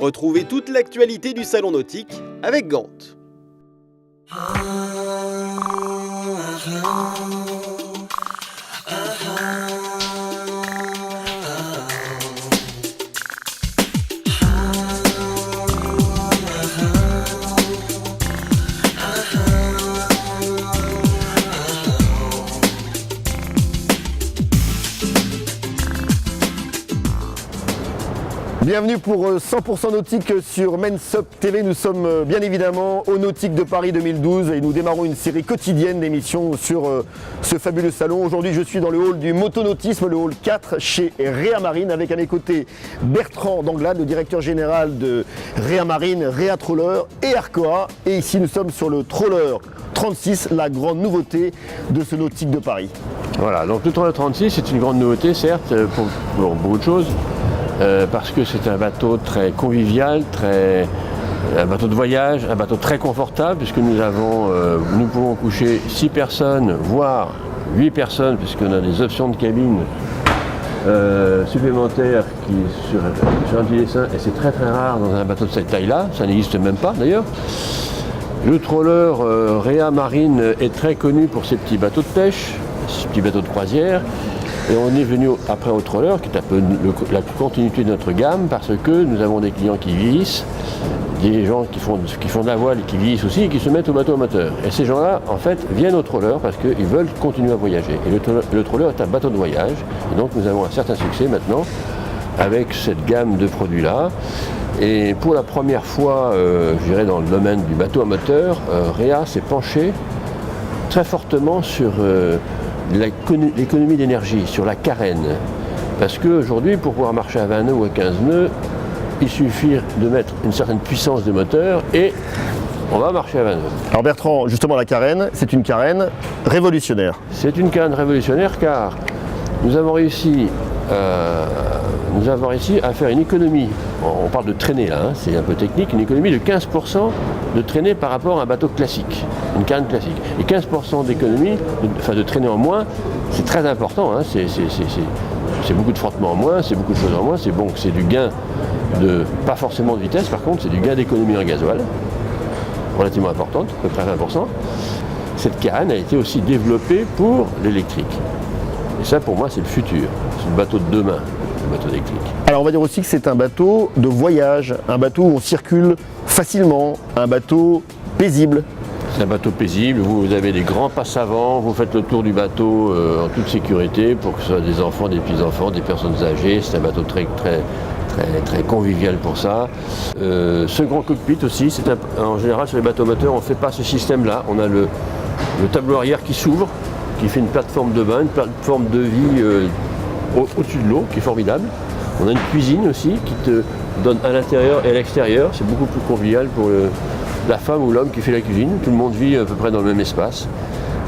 Retrouvez toute l'actualité du salon nautique avec Gant. Bienvenue pour 100% nautique sur Mensup TV. Nous sommes bien évidemment au Nautique de Paris 2012 et nous démarrons une série quotidienne d'émissions sur ce fabuleux salon. Aujourd'hui, je suis dans le hall du motonautisme, le hall 4 chez Réa Marine, avec à mes côtés Bertrand Danglade, le directeur général de Réa Marine, Réa Troller et Arcoa. Et ici, nous sommes sur le Troller 36, la grande nouveauté de ce Nautique de Paris. Voilà, donc le Troller 36, c'est une grande nouveauté, certes, pour beaucoup de choses. Parce que c'est un bateau très convivial, un bateau de voyage, un bateau très confortable, puisque nous pouvons coucher 6 personnes, voire 8 personnes, puisqu'on a des options de cabine supplémentaires sur un petit dessin, et c'est très très rare dans un bateau de cette taille-là, ça n'existe même pas d'ailleurs. Le Troller Réa Marine est très connu pour ses petits bateaux de pêche, ces petits bateaux de croisière. Et on est venu après au Troller, qui est un peu la continuité de notre gamme, parce que nous avons des clients qui vieillissent, des gens qui font de la voile et qui vieillissent aussi et qui se mettent au bateau moteur. Et ces gens-là, en fait, viennent au Troller parce qu'ils veulent continuer à voyager. Et le Troller est un bateau de voyage. Et donc nous avons un certain succès maintenant avec cette gamme de produits-là. Et pour la première fois, je dirais dans le domaine du bateau à moteur, Réa s'est penché très fortement sur l'économie d'énergie, sur la carène. Parce qu'aujourd'hui, pour pouvoir marcher à 20 nœuds ou à 15 nœuds, il suffit de mettre une certaine puissance de moteur et on va marcher à 20 nœuds. Alors Bertrand, justement la carène, c'est une carène révolutionnaire. C'est une carène révolutionnaire car nous avons réussi à faire une économie, on parle de traînée là, c'est un peu technique, une économie de 15% de traînée par rapport à un bateau classique, une carène classique. Et 15% d'économie, de traînée en moins, c'est très important, hein, c'est beaucoup de frottement en moins, c'est beaucoup de choses en moins, c'est bon, c'est du gain pas forcément de vitesse, par contre c'est du gain d'économie en gasoil, relativement importante, à peu près 20%. Cette carène a été aussi développée pour l'électrique. Et ça, pour moi, c'est le futur. C'est le bateau de demain, le bateau électrique. Alors, on va dire aussi que c'est un bateau de voyage, un bateau où on circule facilement, un bateau paisible. C'est un bateau paisible, vous avez des grands passes avant, vous faites le tour du bateau en toute sécurité pour que ce soit des enfants, des petits-enfants, des personnes âgées. C'est un bateau très convivial pour ça. Ce grand cockpit aussi, en général sur les bateaux moteurs, on ne fait pas ce système-là. On a le tableau arrière qui s'ouvre, qui fait une plateforme de bain, une plateforme de vie au-dessus de l'eau, qui est formidable. On a une cuisine aussi qui te donne à l'intérieur et à l'extérieur. C'est beaucoup plus convivial pour la femme ou l'homme qui fait la cuisine. Tout le monde vit à peu près dans le même espace.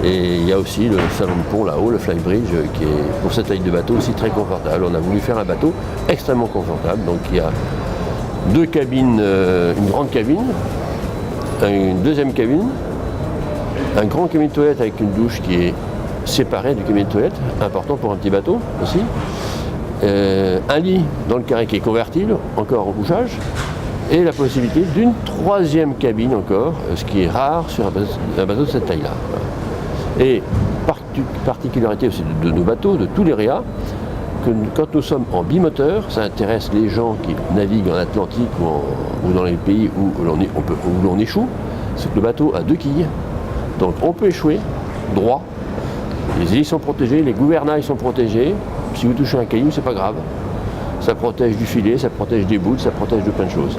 Et il y a aussi le salon de pont là-haut, le flybridge, qui est pour cette taille de bateau aussi très confortable. On a voulu faire un bateau extrêmement confortable. Donc il y a 2 cabines, une grande cabine, une deuxième cabine, un grand cabinet de toilette avec une douche qui est séparée du cabinet de toilette, important pour un petit bateau aussi. Un lit dans le carré qui est convertible, encore en couchage, et la possibilité d'une 3e cabine encore, ce qui est rare sur un bateau de cette taille-là. Et particularité aussi de nos bateaux, de tous les Réa, que quand nous sommes en bimoteur, ça intéresse les gens qui naviguent en Atlantique ou dans les pays où l'on échoue, c'est que le bateau a 2 quilles. Donc on peut échouer droit, les hélices sont protégées, les gouvernails sont protégés. Si vous touchez un caillou, c'est pas grave. Ça protège du filet, ça protège des boules, ça protège de plein de choses.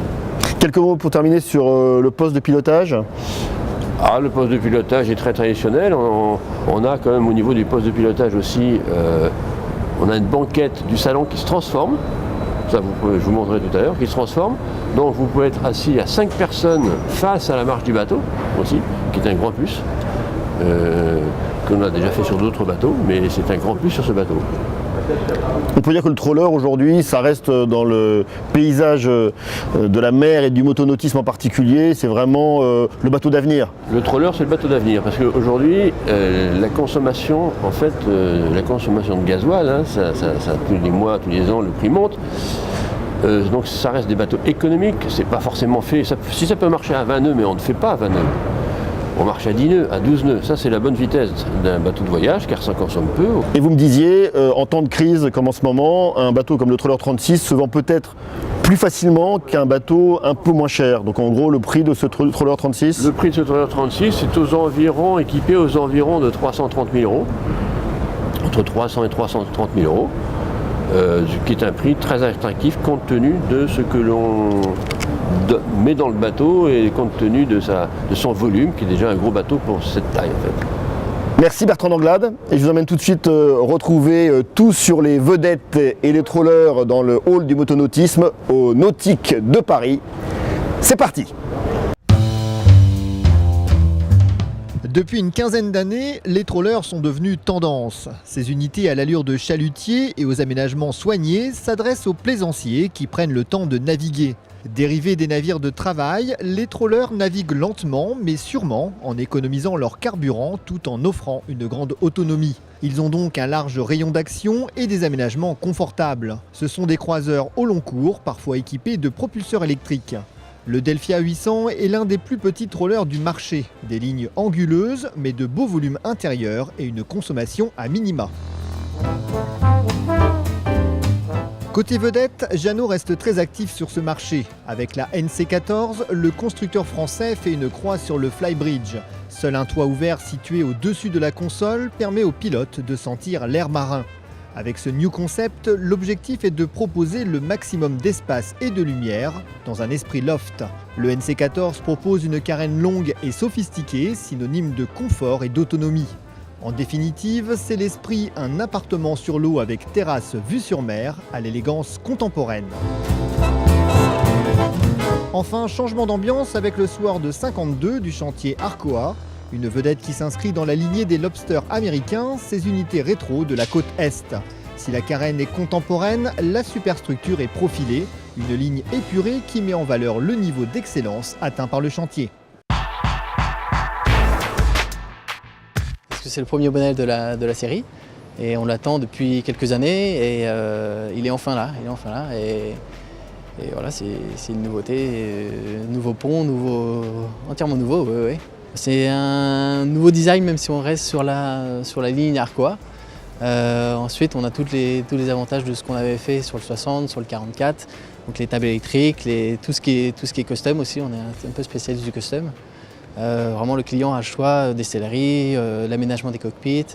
Quelques mots pour terminer sur le poste de pilotage. Le poste de pilotage est très traditionnel. On a quand même au niveau du poste de pilotage aussi, on a une banquette du salon qui se transforme. Ça, je vous montrerai tout à l'heure, qui se transforme. Donc vous pouvez être assis à 5 personnes face à la marche du bateau aussi, qui est un grand plus, qu'on a déjà fait sur d'autres bateaux, mais c'est un grand plus sur ce bateau. On peut dire que le Troller aujourd'hui, ça reste dans le paysage de la mer et du motonautisme en particulier, c'est vraiment le bateau d'avenir. Le Troller, c'est le bateau d'avenir, parce qu'aujourd'hui, la consommation, en fait, la consommation de gasoil, hein, ça, tous les mois, tous les ans, le prix monte. Donc ça reste des bateaux économiques, c'est pas forcément fait. Si ça peut marcher à 20 nœuds, mais on ne fait pas à 20 nœuds. On marche à 10 nœuds, à 12 nœuds. Ça, c'est la bonne vitesse d'un bateau de voyage, car ça consomme peu. Et vous me disiez, en temps de crise comme en ce moment, un bateau comme le Trawler 36 se vend peut-être plus facilement qu'un bateau un peu moins cher. Donc en gros, le prix de ce Trawler 36 ? Le prix de ce Trawler 36 est équipé aux environs de 330 000 €. Entre 300 et 330 000 €. Qui est un prix très attractif compte tenu de ce que l'on met dans le bateau et compte tenu de son volume, qui est déjà un gros bateau pour cette taille en fait. Merci Bertrand d'Anglade, et je vous emmène tout de suite retrouver tout sur les vedettes et les trawlers dans le hall du motonautisme au Nautique de Paris. C'est parti! Depuis une quinzaine d'années, les trawlers sont devenus tendance. Ces unités à l'allure de chalutiers et aux aménagements soignés s'adressent aux plaisanciers qui prennent le temps de naviguer. Dérivés des navires de travail, les trawlers naviguent lentement mais sûrement en économisant leur carburant tout en offrant une grande autonomie. Ils ont donc un large rayon d'action et des aménagements confortables. Ce sont des croiseurs au long cours, parfois équipés de propulseurs électriques. Le Delphia 800 est l'un des plus petits trawlers du marché. Des lignes anguleuses, mais de beaux volumes intérieurs et une consommation à minima. Côté vedette, Jeannot reste très actif sur ce marché. Avec la NC14, le constructeur français fait une croix sur le Flybridge. Seul un toit ouvert situé au-dessus de la console permet aux pilotes de sentir l'air marin. Avec ce new concept, l'objectif est de proposer le maximum d'espace et de lumière dans un esprit loft. Le NC14 propose une carène longue et sophistiquée, synonyme de confort et d'autonomie. En définitive, c'est l'esprit un appartement sur l'eau avec terrasse vue sur mer à l'élégance contemporaine. Enfin, changement d'ambiance avec le Sword 52 du chantier Arcoa. Une vedette qui s'inscrit dans la lignée des lobsters américains, ces unités rétro de la côte Est. Si la carène est contemporaine, la superstructure est profilée, une ligne épurée qui met en valeur le niveau d'excellence atteint par le chantier. Parce que c'est le premier modèle de la série et on l'attend depuis quelques années et il est enfin là, et voilà, c'est une nouveauté, nouveau pont, entièrement nouveau, oui. C'est un nouveau design même si on reste sur la ligne Arcoa. Ensuite on a tous les avantages de ce qu'on avait fait sur le 60, sur le 44, donc les tables électriques, tout ce qui est custom aussi, on est un peu spécialiste du custom. Vraiment le client a le choix des selleries, l'aménagement des cockpits,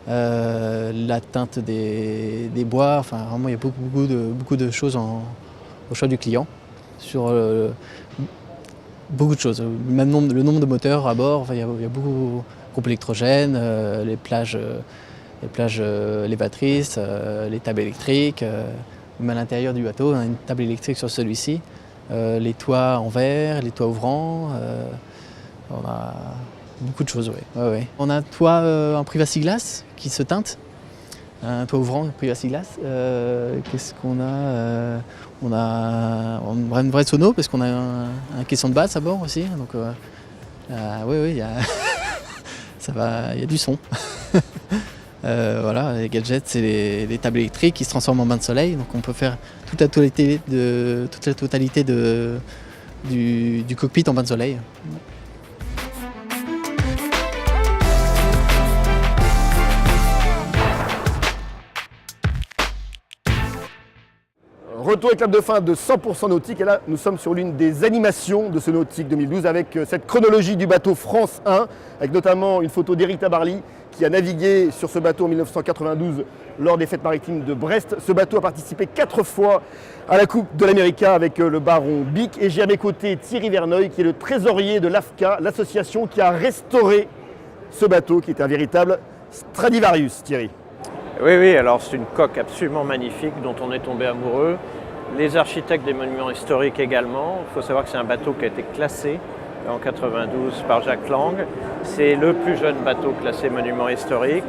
la teinte des bois, enfin vraiment il y a beaucoup de choses au choix du client. Sur beaucoup de choses, même le nombre de moteurs à bord, enfin, il y a beaucoup de groupes électrogènes, les plages élévatrices, les tables électriques, même à l'intérieur du bateau, on a une table électrique sur celui-ci, les toits en verre, les toits ouvrants, on a beaucoup de choses, oui. Ouais. On a un toit en plexiglas qui se teinte, un toit ouvrant en plexiglas. Qu'est-ce qu'on a on a une vraie sono parce qu'on a un caisson de basse à bord aussi. Donc oui, il y a ça va, il y a du son. Voilà, les gadgets, c'est les tables électriques qui se transforment en bain de soleil. Donc on peut faire toute la totalité du cockpit en bain de soleil. Retour éclape de fin de 100% nautique, et là nous sommes sur l'une des animations de ce Nautique 2012 avec cette chronologie du bateau France 1, avec notamment une photo d'Éric Tabarly qui a navigué sur ce bateau en 1992 lors des fêtes maritimes de Brest. Ce bateau a participé 4 fois à la Coupe de l'América avec le baron Bic, et j'ai à mes côtés Thierry Verneuil qui est le trésorier de l'AFCA, l'association qui a restauré ce bateau qui est un véritable Stradivarius. Thierry. Oui, alors c'est une coque absolument magnifique dont on est tombé amoureux. Les architectes des monuments historiques également. Il faut savoir que c'est un bateau qui a été classé en 92 par Jacques Lang. C'est le plus jeune bateau classé monument historique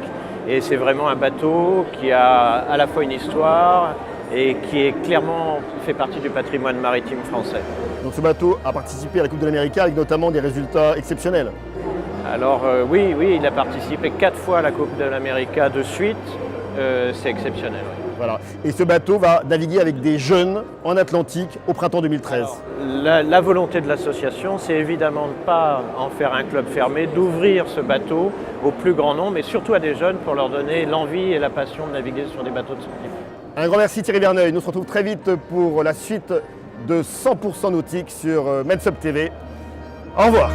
et c'est vraiment un bateau qui a à la fois une histoire et qui est clairement fait partie du patrimoine maritime français. Donc ce bateau a participé à la Coupe de l'Amérique avec notamment des résultats exceptionnels. Alors oui, il a participé 4 fois à la Coupe de l'Amérique de suite. C'est exceptionnel. Oui. Voilà. Et ce bateau va naviguer avec des jeunes en Atlantique au printemps 2013. La volonté de l'association, c'est évidemment de ne pas en faire un club fermé, d'ouvrir ce bateau au plus grand nombre, mais surtout à des jeunes pour leur donner l'envie et la passion de naviguer sur des bateaux de ce type. Un grand merci Thierry Verneuil. Nous se retrouve très vite pour la suite de 100% nautique sur Mensub TV. Au revoir.